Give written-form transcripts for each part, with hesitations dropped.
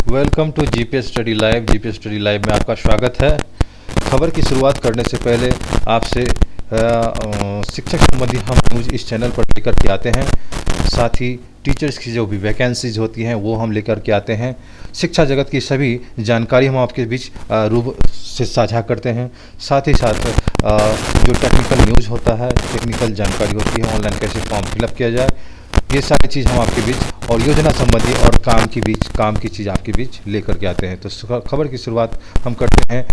Welcome to GPS study live. GPS study live में आपका स्वागत है। खबर की शुरुआत करने से पहले आपसे शिक्षक संबंधी हम न्यूज़ इस चैनल पर लेकर के आते हैं। साथ ही टीचर्स की जो भी वैकेंसीज होती हैं वो हम लेकर के आते हैं। शिक्षा जगत की सभी जानकारी हम आपके बीच रूप से साझा करते हैं। साथ ही साथ जो टेक्निकल न्यूज़ होता है, टेक्निकल जानकारी होती है, ऑनलाइन कैसे फॉर्म फिलअप किया जाए, ये सारी चीज़ हम आपके बीच और योजना संबंधी और काम की चीज़ आपके बीच लेकर के आते हैं। तो खबर की शुरुआत हम करते हैं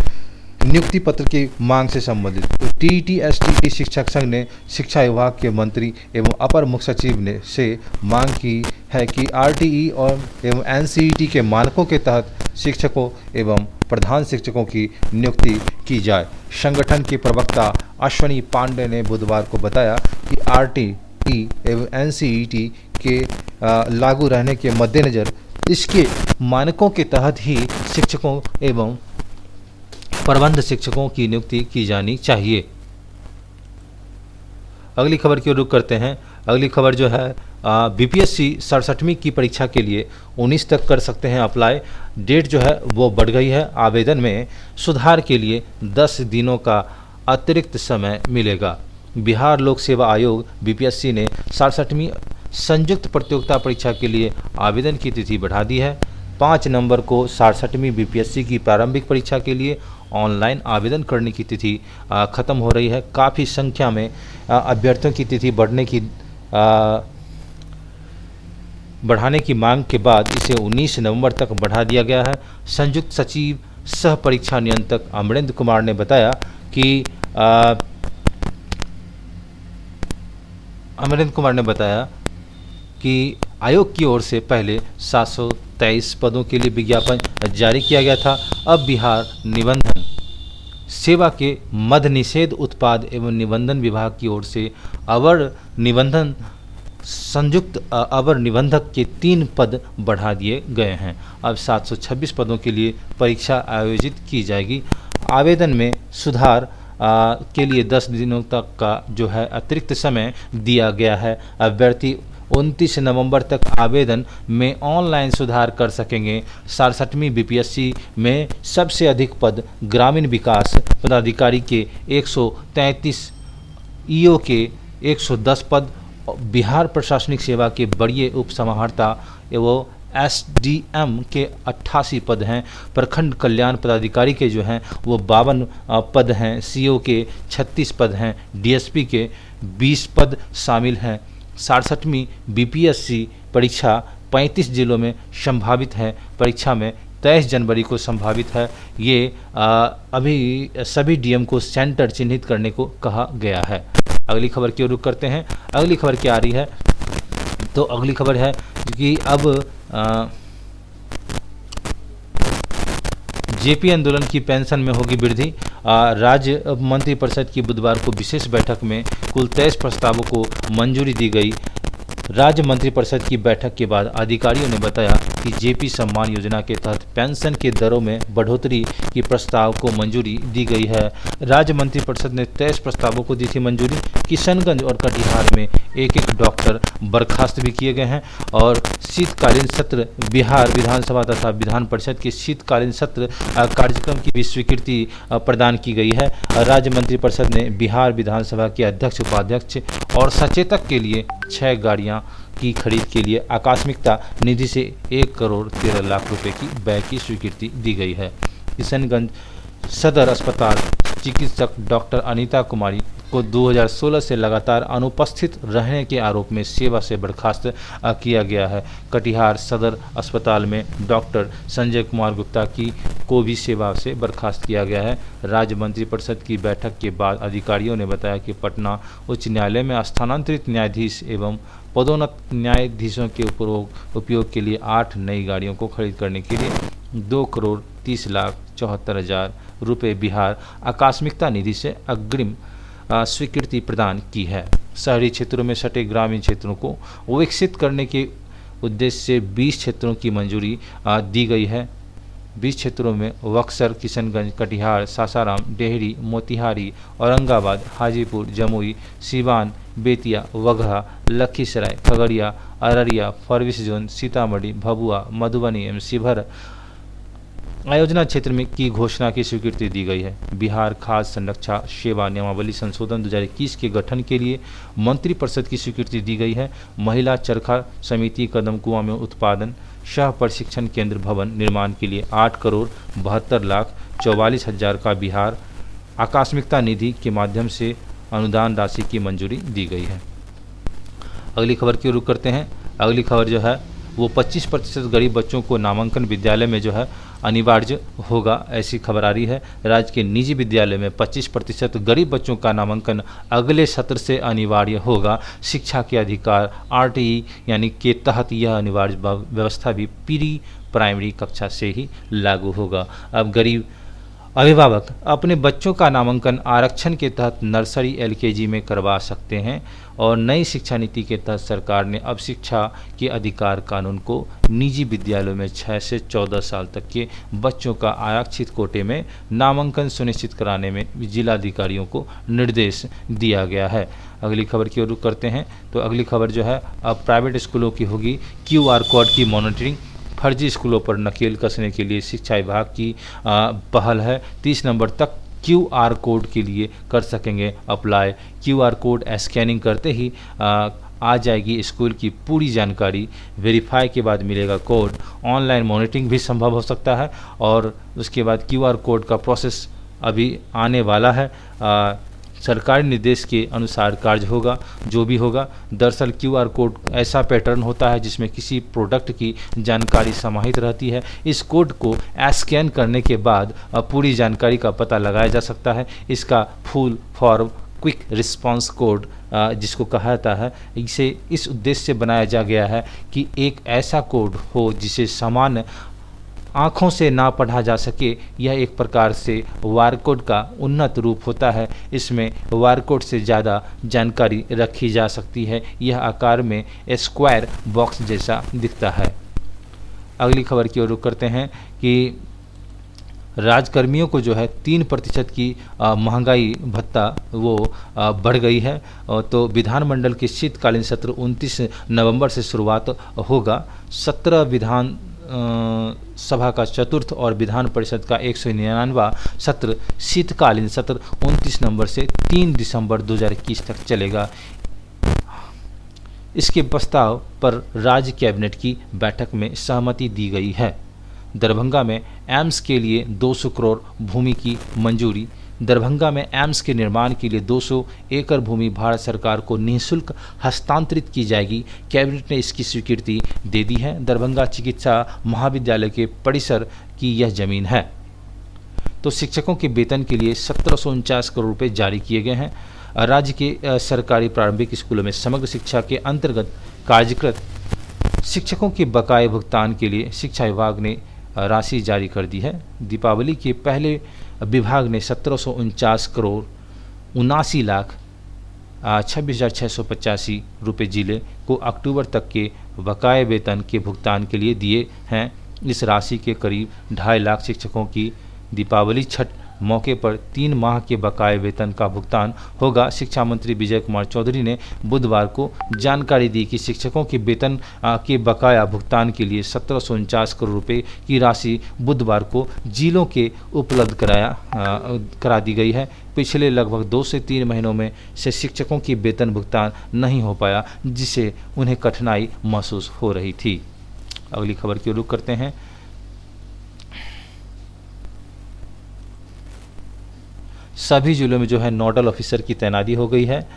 नियुक्ति पत्र की मांग से संबंधित। तो टीईटी-एसटीई शिक्षक संघ ने शिक्षा विभाग के मंत्री एवं अपर मुख्य सचिव ने से मांग की है कि आरटीई और एवं एनसीईटी के मानकों के तहत शिक्षकों एवं प्रधान शिक्षकों की नियुक्ति की जाए। संगठन के प्रवक्ता अश्वनी पांडे ने बुधवार को बताया कि आरटीई एवं एनसीईटी के लागू रहने के मद्देनज़र इसके मानकों के तहत ही शिक्षकों एवं प्रबंध शिक्षकों की नियुक्ति की जानी चाहिए। अगली खबर की ओर रुख करते हैं। अगली खबर जो है बीपीएससी 67वीं की परीक्षा के लिए 19 तक कर सकते हैं अप्लाई। डेट जो है वो बढ़ गई है। आवेदन में सुधार के लिए 10 दिनों का अतिरिक्त समय मिलेगा। बिहार लोक सेवा आयोग बीपीएससी ने 67वीं संयुक्त प्रतियोगिता परीक्षा के लिए आवेदन की तिथि बढ़ा दी है। 5 नवंबर को 67वीं बीपीएससी की प्रारंभिक परीक्षा के लिए ऑनलाइन आवेदन करने की तिथि ख़त्म हो रही है। काफ़ी संख्या में अभ्यर्थियों की तिथि बढ़ाने की मांग के बाद इसे 19 नवंबर तक बढ़ा दिया गया है। संयुक्त सचिव सह परीक्षा नियंत्रक अमरेंद्र कुमार ने बताया कि आयोग की ओर से पहले 723 पदों के लिए विज्ञापन जारी किया गया था। अब बिहार निबंधन सेवा के मद्य निषेध उत्पाद एवं निबंधन विभाग की ओर से अवर निबंधक के 3 पद बढ़ा दिए गए हैं। अब 726 पदों के लिए परीक्षा आयोजित की जाएगी। आवेदन में सुधार के लिए 10 दिनों तक का जो है अतिरिक्त समय दिया गया है। अभ्यर्थी 29 नवंबर तक आवेदन में ऑनलाइन सुधार कर सकेंगे। 67वीं बीपीएससी में सबसे अधिक पद ग्रामीण विकास पदाधिकारी के 133, ईओ के 110 पद, बिहार प्रशासनिक सेवा के वरीय उप समाहर्ता एवं एसडीएम के 88 पद हैं। प्रखंड कल्याण पदाधिकारी के जो हैं वो 52 पद हैं। सीओ के 36 पद हैं। डीएसपी के 20 पद शामिल हैं। 67वीं बीपीएससी परीक्षा 35 जिलों में संभावित है। परीक्षा में 23 जनवरी को संभावित है। ये अभी सभी डीएम को सेंटर चिन्हित करने को कहा गया है। अगली खबर की ओर रुख करते हैं। अगली खबर क्या आ रही है? तो अगली खबर है कि अब जेपी आंदोलन की पेंशन में होगी वृद्धि। राज्य मंत्रिपरिषद की बुधवार को विशेष बैठक में कुल 23 प्रस्तावों को मंजूरी दी गई। राज्य मंत्रिपरिषद की बैठक के बाद अधिकारियों ने बताया कि जेपी सम्मान योजना के तहत पेंशन के दरों में बढ़ोतरी की प्रस्ताव को मंजूरी दी गई है। राज्य मंत्रिपरिषद ने 23 प्रस्तावों को दी थी मंजूरी। किशनगंज और कटिहार में एक डॉक्टर बर्खास्त भी किए गए हैं। और शीतकालीन सत्र बिहार विधानसभा तथा विधान परिषद के शीतकालीन सत्र कार्यक्रम की भी स्वीकृति प्रदान की गई है। राज्य मंत्रिपरिषद ने बिहार विधानसभा के अध्यक्ष, उपाध्यक्ष और सचेतक के लिए 6 गाड़ियां की खरीद के लिए आकस्मिकता निधि से 1 करोड़ 13 लाख रुपए की व्यय की स्वीकृति दी गई है। किशनगंज सदर अस्पताल चिकित्सक डॉक्टर अनीता कुमारी को 2016 से लगातार अनुपस्थित रहने के आरोप में सेवा से बर्खास्त किया गया है। कटिहार सदर अस्पताल में डॉक्टर संजय कुमार गुप्ता को भी सेवा से बर्खास्त किया गया है। राज्य मंत्रिपरिषद की बैठक के बाद अधिकारियों ने बताया कि पटना उच्च न्यायालय में स्थानांतरित न्यायाधीश एवं पदोन्नत न्यायाधीशों के उपयोग के लिए 8 नई गाड़ियों को खरीद करने के लिए 2 करोड़ 30 लाख 74 हजार रुपये बिहार आकस्मिकता निधि से अग्रिम स्वीकृति प्रदान की है। शहरी क्षेत्रों में सटे ग्रामीण क्षेत्रों को विकसित करने के उद्देश्य से 20 क्षेत्रों की मंजूरी दी गई है। 20 क्षेत्रों में बक्सर, किशनगंज, कटिहार, सासाराम, डेहरी, मोतिहारी, औरंगाबाद, हाजीपुर, जमुई, सीवान, बेतिया, वगहा, लखीसराय, खगड़िया, अररिया, फरबिसगंज, सीतामढ़ी, भभुआ, मधुबनी एवं शिवहर आयोजना क्षेत्र में की घोषणा की स्वीकृति दी गई है। बिहार खाद्य संरक्षा सेवा नियमावली संशोधन 2021 के गठन के लिए मंत्रिपरिषद की स्वीकृति दी गई है। महिला चरखा समिति कदम कुआं में उत्पादन सह प्रशिक्षण केंद्र भवन निर्माण के लिए 8,72,44,000 का बिहार आकस्मिकता निधि के माध्यम से अनुदान राशि की मंजूरी दी गई है। अगली खबर की रुख करते हैं। अगली खबर जो है वो 25% गरीब बच्चों को नामांकन विद्यालय में जो है अनिवार्य होगा, ऐसी खबर आ रही है। राज्य के निजी विद्यालय में 25% गरीब बच्चों का नामांकन अगले सत्र से अनिवार्य होगा। शिक्षा के अधिकार RTE यानी के तहत यह अनिवार्य व्यवस्था भी प्री प्राइमरी कक्षा से ही लागू होगा। अब गरीब अभिभावक अपने बच्चों का नामांकन आरक्षण के तहत नर्सरी LKG में करवा सकते हैं और नई शिक्षा नीति के तहत सरकार ने अब शिक्षा के अधिकार कानून को निजी विद्यालयों में 6 से 14 साल तक के बच्चों का आरक्षित कोटे में नामांकन सुनिश्चित कराने में जिलाधिकारियों को निर्देश दिया गया है। अगली खबर की ओर रुख करते हैं। तो अगली खबर जो है अब प्राइवेट स्कूलों की होगी। QR कोड की मॉनिटरिंग, फर्जी स्कूलों पर नकेल कसने के लिए शिक्षा विभाग की पहल है। 30 नवंबर तक QR कोड के लिए कर सकेंगे अप्लाई। QR कोड स्कैनिंग करते ही आ जाएगी स्कूल की पूरी जानकारी। वेरीफाई के बाद मिलेगा कोड। ऑनलाइन मॉनिटरिंग भी संभव हो सकता है और उसके बाद QR कोड का प्रोसेस अभी आने वाला है। सरकारी निर्देश के अनुसार कार्य होगा जो भी होगा। दरअसल QR कोड ऐसा पैटर्न होता है जिसमें किसी प्रोडक्ट की जानकारी समाहित रहती है। इस कोड को स्कैन करने के बाद पूरी जानकारी का पता लगाया जा सकता है। इसका full form quick response code जिसको कहा जाता है, इसे इस उद्देश्य से बनाया जा गया है कि एक ऐसा कोड हो जिसे सामान्य आँखों से ना पढ़ा जा सके। यह एक प्रकार से बारकोड का उन्नत रूप होता है। इसमें बारकोड से ज़्यादा जानकारी रखी जा सकती है। यह आकार में स्क्वायर बॉक्स जैसा दिखता है। अगली खबर की ओर रुख करते हैं कि राज्यकर्मियों को जो है 3% की महंगाई भत्ता वो बढ़ गई है। तो विधानमंडल के शीतकालीन सत्र 29 नवंबर से शुरुआत होगा। 17 विधान सभा का चतुर्थ और विधान परिषद का 199वां सत्र शीतकालीन सत्र 29 नवंबर से 3 दिसंबर 2021 तक चलेगा। इसके प्रस्ताव पर राज्य कैबिनेट की बैठक में सहमति दी गई है। दरभंगा में एम्स के लिए 200 करोड़ भूमि की मंजूरी। दरभंगा में एम्स के निर्माण के लिए 200 एकड़ भूमि भारत सरकार को निःशुल्क हस्तांतरित की जाएगी। कैबिनेट ने इसकी स्वीकृति दे दी है। दरभंगा चिकित्सा महाविद्यालय के परिसर की यह जमीन है। तो शिक्षकों के वेतन के लिए 1749 करोड़ रुपए जारी किए गए हैं। राज्य के सरकारी प्रारंभिक स्कूलों में समग्र शिक्षा के अंतर्गत कार्यरत शिक्षकों के बकाये भुगतान के लिए शिक्षा विभाग ने राशि जारी कर दी है। दीपावली के पहले विभाग ने 1749 करोड़ 79,26,685 रुपये जिले को अक्टूबर तक के बकाये वेतन के भुगतान के लिए दिए हैं। इस राशि के करीब 2.5 लाख शिक्षकों की दीपावली छठ मौके पर 3 माह के बकाये वेतन का भुगतान होगा। शिक्षा मंत्री विजय कुमार चौधरी ने बुधवार को जानकारी दी कि शिक्षकों के वेतन के बकाया भुगतान के लिए 1749 करोड़ रुपए की राशि बुधवार को जिलों के उपलब्ध करा दी गई है। पिछले लगभग 2 से 3 महीनों में से शिक्षकों की वेतन भुगतान नहीं हो पाया, जिससे उन्हें कठिनाई महसूस हो रही थी। अगली खबर की रुख करते हैं। सभी जिलों में जो है नोडल ऑफिसर की तैनाती हो गई है।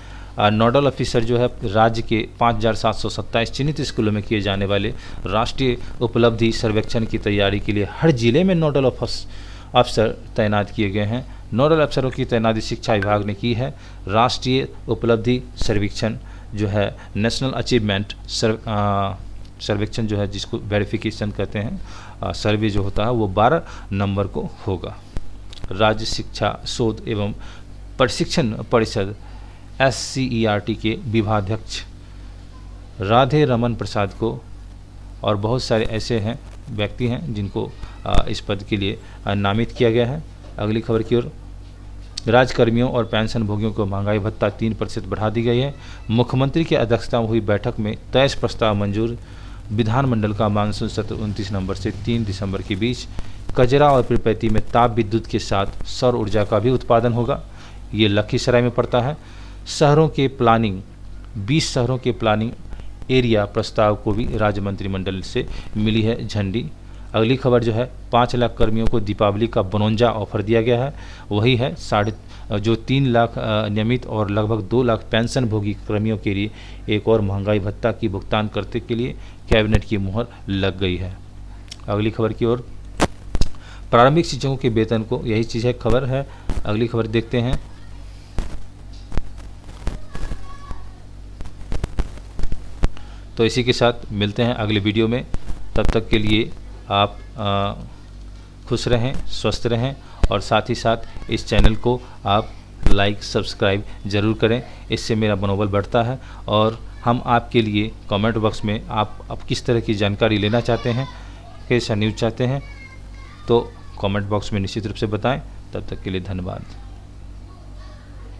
नोडल ऑफिसर जो है राज्य के 5,727 चिन्हित स्कूलों में किए जाने वाले राष्ट्रीय उपलब्धि सर्वेक्षण की तैयारी के लिए हर जिले में नोडल अफसर तैनात किए गए हैं। नोडल अफसरों की तैनाती शिक्षा विभाग ने की है। राष्ट्रीय उपलब्धि सर्वेक्षण जो है नेशनल अचीवमेंट सर्वेक्षण जो है जिसको वेरिफिकेशन कहते हैं, सर्वे जो होता है वो 12 नवंबर को होगा। राज्य शिक्षा शोध एवं प्रशिक्षण परिषद SCERT के विभागाध्यक्ष राधे रमन प्रसाद को और बहुत सारे ऐसे हैं व्यक्ति हैं जिनको इस पद के लिए नामित किया गया है। अगली खबर की ओर। राज्यकर्मियों और पेंशन भोगियों को महंगाई भत्ता 3% बढ़ा दी गई है। मुख्यमंत्री की अध्यक्षता में हुई बैठक में 23 प्रस्ताव मंजूर। विधानमंडल का मानसून सत्र 29 नवंबर से 3 दिसंबर के बीच कजरा और पीरपैंती में ताप विद्युत के साथ सौर ऊर्जा का भी उत्पादन होगा। ये लखीसराय में पड़ता है। शहरों के प्लानिंग 20 शहरों के प्लानिंग एरिया प्रस्ताव को भी राज्य मंत्रिमंडल से मिली है झंडी। अगली खबर जो है 5 लाख कर्मियों को दीपावली का बोनंजा ऑफर दिया गया है। वही है 3 लाख नियमित और लगभग 2 लाख पेंशन भोगी कर्मियों के लिए एक और महंगाई भत्ता की भुगतान करने के लिए कैबिनेट की मुहर लग गई है। अगली खबर की ओर, प्रारंभिक शिक्षकों के वेतन को, यही चीज़ है खबर है। अगली खबर देखते हैं। तो इसी के साथ मिलते हैं अगले वीडियो में। तब तक के लिए आप खुश रहें, स्वस्थ रहें और साथ ही साथ इस चैनल को आप लाइक सब्सक्राइब ज़रूर करें। इससे मेरा मनोबल बढ़ता है और हम आपके लिए कमेंट बॉक्स में आप किस तरह की जानकारी लेना चाहते हैं, कैसा न्यूज़ चाहते हैं, तो कमेंट बॉक्स में निश्चित रूप से बताएं। तब तक के लिए धन्यवाद।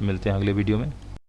मिलते हैं अगले वीडियो में।